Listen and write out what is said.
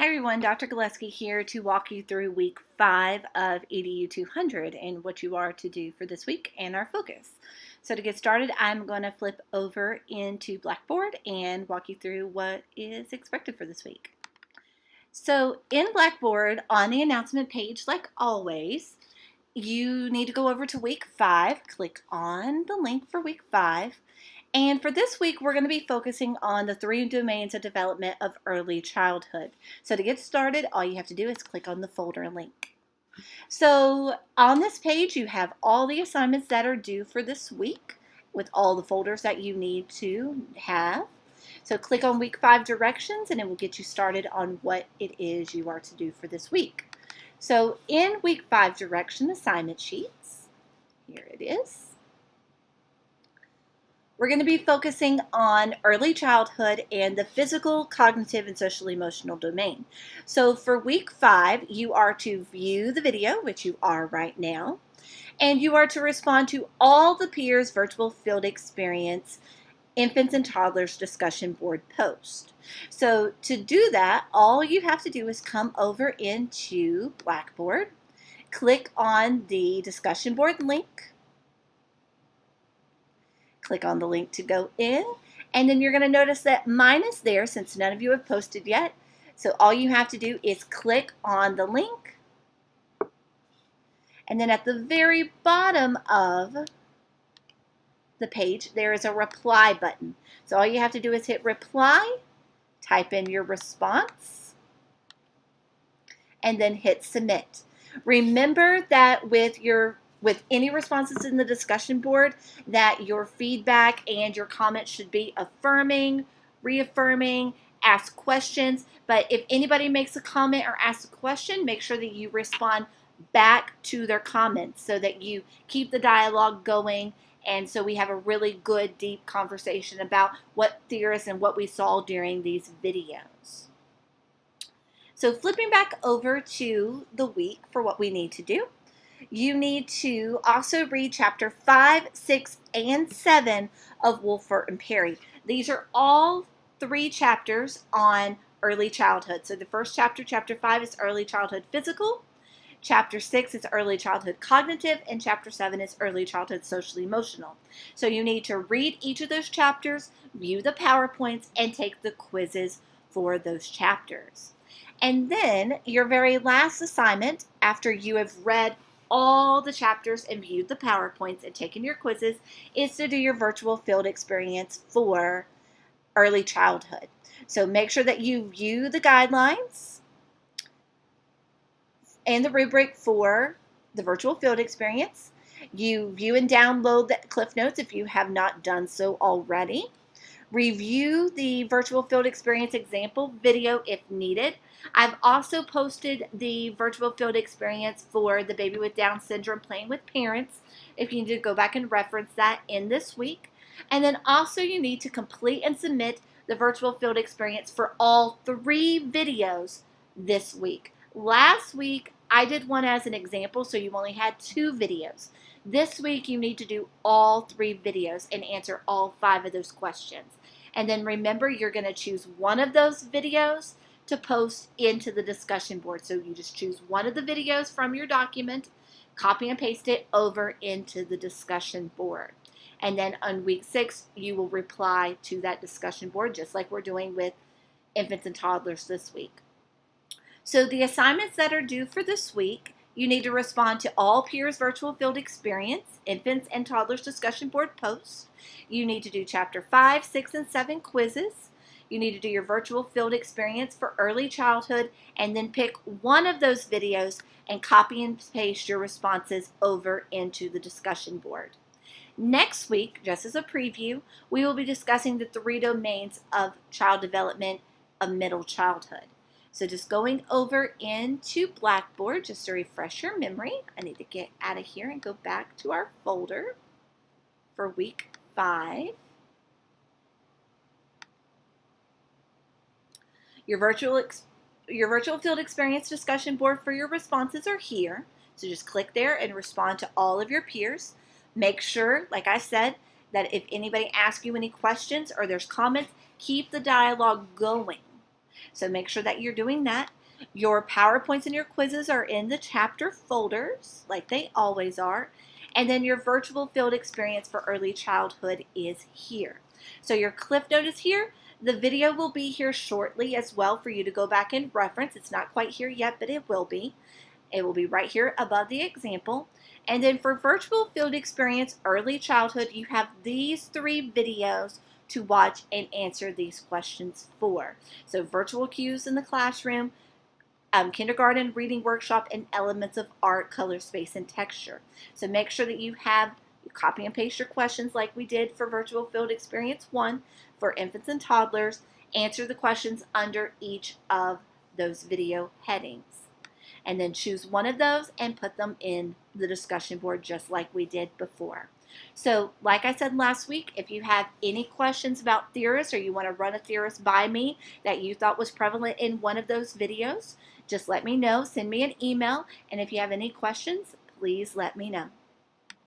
Hi everyone, Dr. Gillespie here to walk you through week 5 of EDU 200 and what you are to do for this week and our focus. So to get started, I'm going to flip over into Blackboard and walk you through what is expected for this week. So in Blackboard, on the announcement page, like always, you need to go over to week 5, click on the link for week 5, and for this week, we're going to be focusing on the 3 domains of development of early childhood. So to get started, all you have to do is click on the folder link. So on this page, you have all the assignments that are due for this week with all the folders that you need to have. So click on week 5 directions and it will get you started on what it is you are to do for this week. So in week 5 direction assignment sheets, here it is. We're going to be focusing on early childhood and the physical, cognitive, and social emotional domain. So for week 5, you are to view the video, which you are right now, and you are to respond to all the peers' virtual field experience infants and toddlers discussion board post. So to do that, all you have to do is come over into Blackboard, click on the discussion board link, click on the link to go in, and then you're going to notice that mine is there since none of you have posted yet. So all you have to do is click on the link, and then at the very bottom of the page there is a reply button. So all you have to do is hit reply, type in your response, and then hit submit. Remember that with any responses in the discussion board, that your feedback and your comments should be affirming, reaffirming, ask questions. But if anybody makes a comment or asks a question, make sure that you respond back to their comments so that you keep the dialogue going and so we have a really good, deep conversation about what theorists and what we saw during these videos. So flipping back over to the week for what we need to do. You need to also read chapter 5, 6, and 7 of Wolfert and Perry. These are all 3 chapters on early childhood. So the first chapter, chapter 5, is early childhood physical. Chapter 6 is early childhood cognitive, and chapter 7 is early childhood social emotional. So you need to read each of those chapters, view the PowerPoints, and take the quizzes for those chapters. And then your very last assignment, after you have read all the chapters and viewed the PowerPoints and taken your quizzes, is to do your virtual field experience for early childhood. So make sure that you view the guidelines and the rubric for the virtual field experience. You view and download the Cliff Notes if you have not done so already. Review the virtual field experience example video if needed. I've also posted the virtual field experience for the baby with Down syndrome playing with parents if you need to go back and reference that in this week. And then also you need to complete and submit the virtual field experience for all 3 videos this week. Last week I did one as an example, so you only had 2 videos. This week you need to do all 3 videos and answer all 5 of those questions. And then remember, you're going to choose one of those videos to post into the discussion board. So you just choose one of the videos from your document, copy and paste it over into the discussion board. And then on week 6, you will reply to that discussion board, just like we're doing with infants and toddlers this week. So the assignments that are due for this week, you need to respond to all peers virtual field experience, infants and toddlers discussion board posts. You need to do chapter 5, 6, and 7 quizzes. You need to do your virtual field experience for early childhood and then pick one of those videos and copy and paste your responses over into the discussion board. Next week, just as a preview, we will be discussing the 3 domains of child development of middle childhood. So just going over into Blackboard, just to refresh your memory, I need to get out of here and go back to our folder for week 5. Your virtual field experience discussion board for your responses are here. So just click there and respond to all of your peers. Make sure, like I said, that if anybody asks you any questions or there's comments, keep the dialogue going. So make sure that you're doing that. Your PowerPoints and your quizzes are in the chapter folders, like they always are. And then your virtual field experience for early childhood is here. So your Cliff Note is here. The video will be here shortly as well for you to go back and reference. It's not quite here yet, but it will be. It will be right here above the example. And then for virtual field experience early childhood, you have these 3 videos to watch and answer these questions for. So virtual cues in the classroom, kindergarten reading workshop, and elements of art, color, space, and texture. So make sure that you copy and paste your questions like we did for virtual field experience 1 for infants and toddlers. Answer the questions under each of those video headings. And then choose one of those and put them in the discussion board just like we did before. So like I said last week, if you have any questions about theorists or you want to run a theorist by me that you thought was prevalent in one of those videos, just let me know. Send me an email. And if you have any questions, please let me know.